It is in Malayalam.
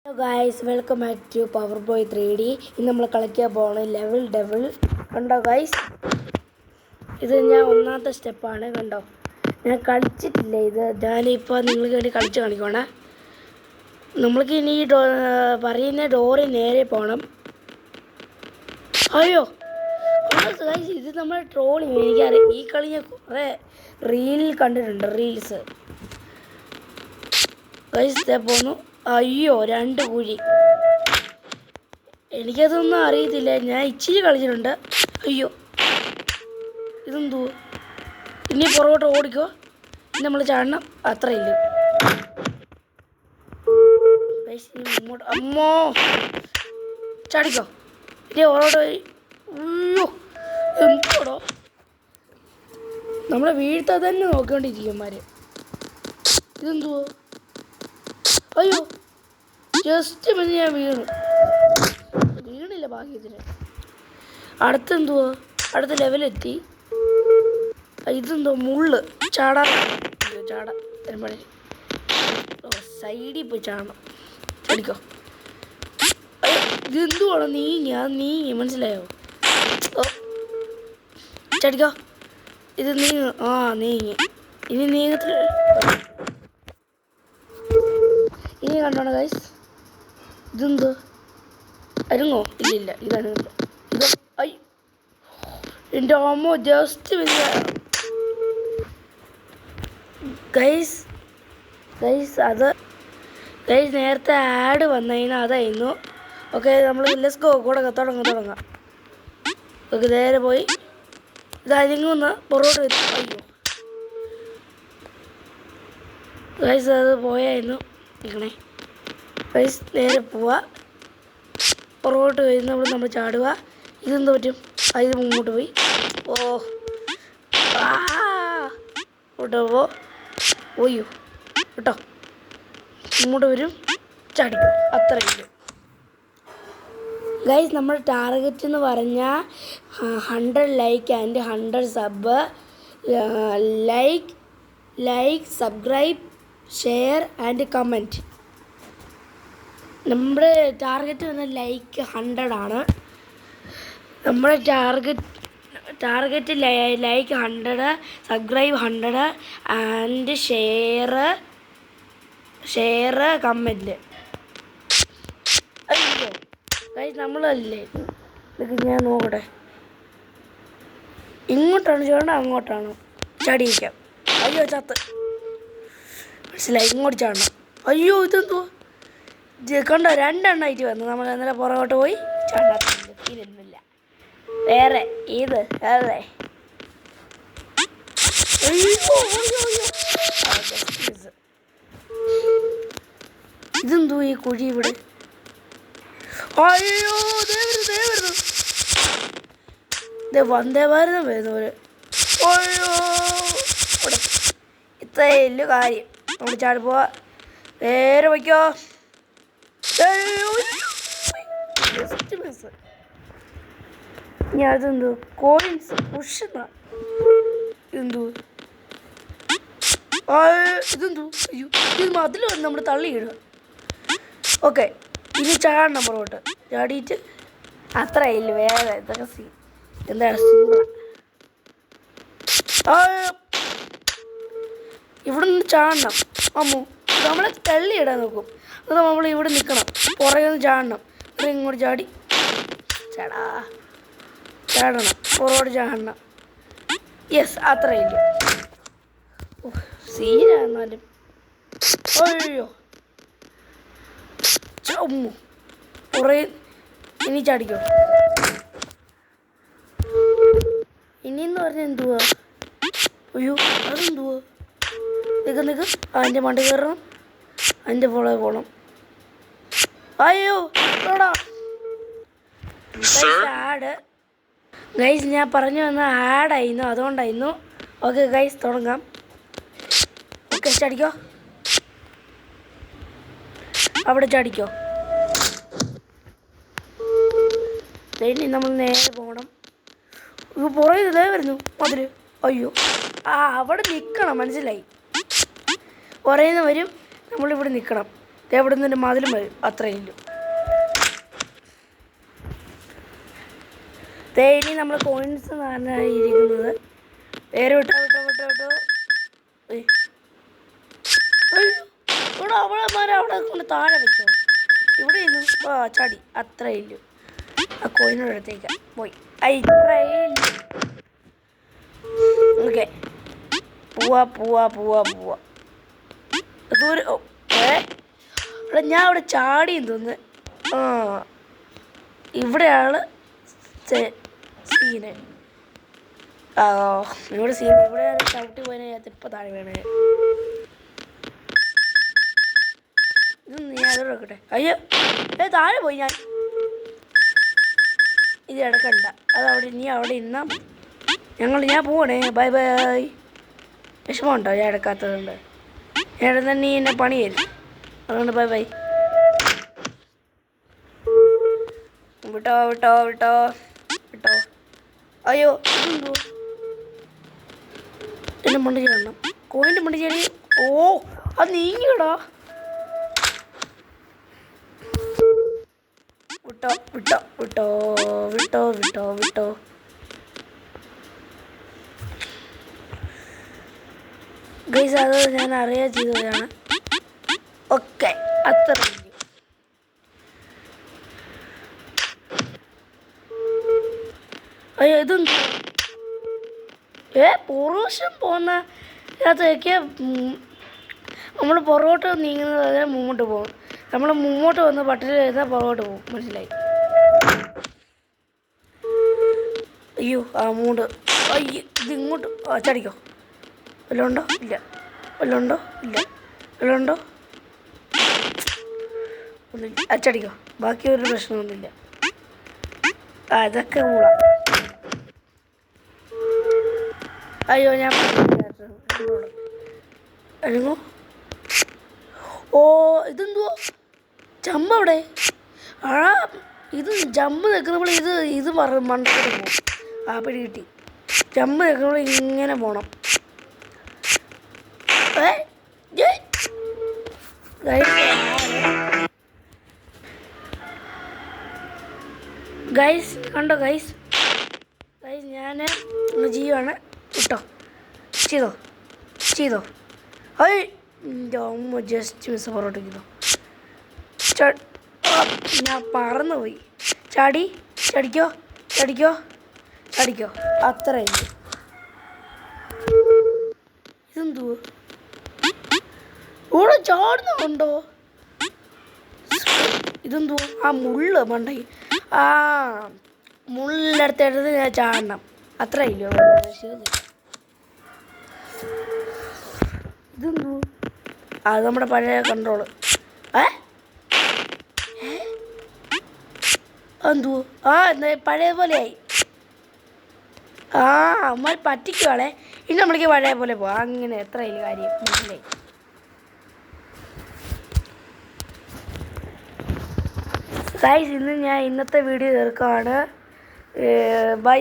Hello guys, welcome back to power boy 3D. ഇന്ന് നമ്മൾ കളിക്കാൻ പോകണം ലെവൽ ഡെവിൾ. കണ്ടോ ഗായ്സ്, ഇത് ഞാൻ ഒന്നാമത്തെ സ്റ്റെപ്പാണ്. കണ്ടോ, ഞാൻ കളിച്ചിട്ടില്ല ഇത്. ഞാനിപ്പോൾ നിങ്ങൾക്ക് വേണ്ടി കളിച്ച് കാണിക്കണേ. നമ്മൾക്ക് ഇനി പറയുന്ന ഡോറിൽ നേരെ പോകണം. അയ്യോ ഗായ്സ്, ഇത് നമ്മൾ ട്രോളിങ്. എനിക്കറിയാം, ഈ കളി ഞാൻ കുറേ റീലിൽ കണ്ടിട്ടുണ്ട്, റീൽസ്. ഗായ്സ് പോന്നു. അയ്യോ, 2 കുഴി. എനിക്കതൊന്നും അറിയത്തില്ല, ഞാൻ ഇച്ചിരി കളിച്ചിട്ടുണ്ട്. അയ്യോ, ഇതെന്തോ, ഇനി പുറകോട്ട് ഓടിക്കോ. ഇനി നമ്മൾ ചാടണം, അത്രയില്ല. അമ്മോ, ചാടിക്കോ. ഇനി പുറകോട്ട് പോയി. അയ്യോ, എന്തോടോ, നമ്മളെ വീഴ്ത്താൻ തന്നെ നോക്കിക്കൊണ്ടിരിക്കുമാര്. ഇതെന്തുവോ, അയ്യോ, ജസ്റ്റ് പിന്നെ ഞാൻ വീണില്ല ഭാഗ്യത്തിന്. അടുത്തെന്തുവോ, അടുത്ത ലെവലെത്തി. ഇതെന്തോ മുള്ള്, ചാടാൻ പണി. സൈഡിൽ പോയി ചാടണം. ചടിക്കോ. ഇതെന്തുവാണോ, നീങ്ങി മനസ്സിലായോ? ചടിക്കോ. ഇത് നീങ്ങി. ഇനി നീങ്ങത്തില്ല. ഇനി കണ്ടോണ ഗൈസ്, ഇതെന്തോ അരുങ്ങോ? ഇല്ല, ഇതാണ്. ഇത് എൻ്റെ അമ്മോ, ജസ്റ്റ് ഗൈസ് അത് ഗൈസ് നേരത്തെ ആഡ് വന്നതിന് അതായിരുന്നു. ഓക്കെ, നമ്മൾ ലെറ്റ്സ് ഗോ. തുടങ്ങാം. ഓക്കെ, നേരെ പോയി ഇത് അരിങ്ങുന്ന പുറകോട്ട് വരും. അയ്യോ ഗൈസ്, അത് പോയായിരുന്നു. നിൽക്കണേ ഗൈസ്, നേരെ പോവുക. പുറകോട്ട് വരുന്നവിടെ നമ്മൾ ചാടുക. ഇതെന്ത് പറ്റും? ഇത് മുമ്പോട്ട് പോയി. ഓയ്യോ കേട്ടോ, ഇങ്ങോട്ട് വരും, ചാടിക്കും. അത്രയില്ല ഗൈസ്. നമ്മുടെ ടാർഗറ്റ് എന്ന് പറഞ്ഞാൽ 100 like and 100 sub. Like subscribe, share and comment. നമ്മുടെ ടാർഗറ്റ് വന്ന ലൈക്ക് 100 ആണ്. നമ്മുടെ target like 100, subscribe 100 and share comment. അയ്യോ ഗൈസ്, നമ്മളല്ലേ. ഇതൊക്കെ ഞാൻ നോക്കട്ടെ, ഇങ്ങോട്ടാണ് ചാടണം അങ്ങോട്ടാണ് ചാടിയിരിക്കാം. അയ്യോ, ചത്ത് മനസ്സിലായി. ഇങ്ങോട്ട് ചാടണം. അയ്യോ, ഇതെന്തോ കണ്ടോ, 2 എണ്ണമായിട്ട് വന്നു. നമ്മൾ അന്നേരം പുറകോട്ട് പോയി ചാടാത്തില്ല. വേറെ ഇത് അതെ. ഇതെന്തോ ഈ കുഴി ഇവിടെ. അയ്യോ, വന്ദേ ഭാരതം വരുന്നവര്. അയ്യോ, ഇത്രയല്ല കാര്യം. നമ്മൾ ചാടി പോവാ. നേരെ വയ്ക്കോ. ഞാൻ അതെന്തോ കോയിൻസ് പുഷ്. ഇതെന്തോ അയ്യോ, ഇത് മതിൽ വന്ന് നമ്മൾ തള്ളിയിടുക. ഓക്കെ, ഇനി ചാടണം പുറകോട്ട്. ചാടിയിട്ട് അത്രയില്ല. വേറെ ഇതൊക്കെ എന്താണ് ഇവിടെ നിന്ന് ചാടണം. അമ്മോ, നമ്മളെ തള്ളിയിടാൻ നോക്കും. അത് നമ്മൾ ഇവിടെ നിൽക്കണം, പുറകെ നിന്ന് ചാടണം. ഇങ്ങോട്ട് ചാടണം, പുറകോട്ട് ചാടണം. യെസ്, അത്രയില്ല. സീനായിരുന്നാലും. അയ്യോ, ചമ്മു കുറേ. ഇനി ചാടിക്കോ. ഇനിയെന്ന് പറഞ്ഞാൽ എന്തുവാ? അയ്യോ, അതെന്തുവാ? നിൽക്ക്. അതിൻ്റെ മണ്ട കയറണം, അതിൻ്റെ പുറകെ പോകണം. അയ്യോ ആഡ് ഗൈസ്, ഞാൻ പറഞ്ഞു വന്ന ആഡായിരുന്നു, അതുകൊണ്ടായിരുന്നു. ഓക്കെ ഗൈസ്, തുടങ്ങാം. ഓക്കെ, ചാടിക്കോ. അവിടെ ചാടിക്കോ. ഇനി നമ്മൾ നേരെ പോകണം. പുറകെ ഇതേ വരുന്നു മതില്. അയ്യോ, അവിടെ നിൽക്കണം, മനസ്സിലായി. പുറയുന്ന വരും, നമ്മളിവിടെ നിൽക്കണം. എവിടെ നിന്ന് മതിലും വരും, അത്രയും ഇല്ല. ഇനി നമ്മൾ കോയിൻസ് ഇരിക്കുന്നത് വേറെ വിട്ടോ. ഇവിടെ അവിടെ കൊണ്ട് താഴെ വെച്ചോ. ഇവിടെ ഇരുന്നു ചാടി, അത്രേ ഇല്ലു. ആ കോയിനോട് എടുത്തേക്കാം പോയി. ഇത്രേ ഇല്ലു. ഓക്കെ, പോവാ ദൂരെ. ഇവിടെ ഞാൻ അവിടെ ചാടിയും തോന്നുന്നു. ഇവിടെയാണ് സീന്. ഇവിടെ സീൻ. ഇവിടെ ചവിട്ടി പോയതിനകത്ത് ഇപ്പം താഴെ വീണേ. ഇതൊന്നും ഞാൻ അതോടെ വെക്കട്ടെ. അയ്യോ താഴെ പോയി ഞാൻ. ഇത് എടുക്കണ്ട, അതവിടെ നീ അവിടെ ഇന്നാ. ഞാൻ പോവണേ. ബൈ. വിഷമമുണ്ടോ ഞാൻ എടുക്കാത്തതുകൊണ്ട്? ഞാൻ എടുത്ത നീ എന്നെ പണി തരും, അതുകൊണ്ട് ബൈ. വിട്ടോ. അയ്യോ ഇതെന്തോ എന്നെ മണ്ടി ചെയ്യണം. കോയിൻ്റെ മണ്ടി ചെയ്യണി. അത് നീങ്ങിയടാ. വിട്ടോ. ഗൈസ്, അത് ഞാൻ അറിയാൻ ചെയ്തതാണ്. ഓക്കെ, അത്ര. അയ്യോ ഇതെന്ത് പുറവശം പോകുന്ന ഇതിനകത്തേക്ക് നമ്മൾ പുറകോട്ട് നീങ്ങുന്നത് അതിനെ മുമ്പോട്ട് പോകും. നമ്മൾ മുമ്പോട്ട് വന്ന് പട്ടിൽ എഴുതാൻ പുറകോട്ട് പോകും. മനസ്സിലായി? അയ്യോ മൂട്. അയ്യോ ഇതിങ്ങോട്ട് ചടിക്കോ. വല്ലതുണ്ടോ? ഇല്ല. ഒന്നുമില്ല. അച്ചടിക്കോ. ബാക്കി ഒരു പ്രശ്നമൊന്നുമില്ല. ഇതൊക്കെ കൂടാ. അയ്യോ ഞാൻ അഴുങ്ങോ. ഇതെന്തുവാ ജമ്പ് അവിടെ? ഇത് ജമ്പ് നിൽക്കുന്നപ്പോൾ ഇത് മണ്ടത്തോട്ട് പോകും. പിടി കിട്ടി. ജമ്പ് നിൽക്കുമ്പോൾ ഇങ്ങനെ പോകണം. ഗൈസ് കണ്ടോ ഗൈസ് ഞാൻ ചെയ്യുവാണ്. ഇട്ടോ ചെയ്തോ. അമ്മ ജസ്റ്റ് മിസ് പുറകോട്ടേക്കോ. ഞാൻ പറന്നുപോയി. ചടിക്കോ. അത്രയില്ല. ഇതെന്തുവോ ഇവിടെ ചാടുന്നുണ്ടോ? ഇതെന്തുവോ മുള്ള് മണ്ടയിൽ. മുള്ളെടുത്തെടുത്ത് ഞാൻ ചാടണം. അത്ര ഇല്ലോ. ഇതെന്തു? അത് നമ്മുടെ പഴയ കൺട്രോള്. എന്തുവോ എന്താ പഴയ പോലെയായി. അമ്മ പറ്റിക്കുവാളെ. ഇനി നമ്മൾക്ക് പഴയ പോലെ പോവാം. അങ്ങനെ എത്ര ഇല്ല കാര്യം. മനസ്സിലായി? ഗൈസ് ഇന്ന് ഞാൻ ഇന്നത്തെ വീഡിയോ തീർക്കുകയാണ്. ബൈ.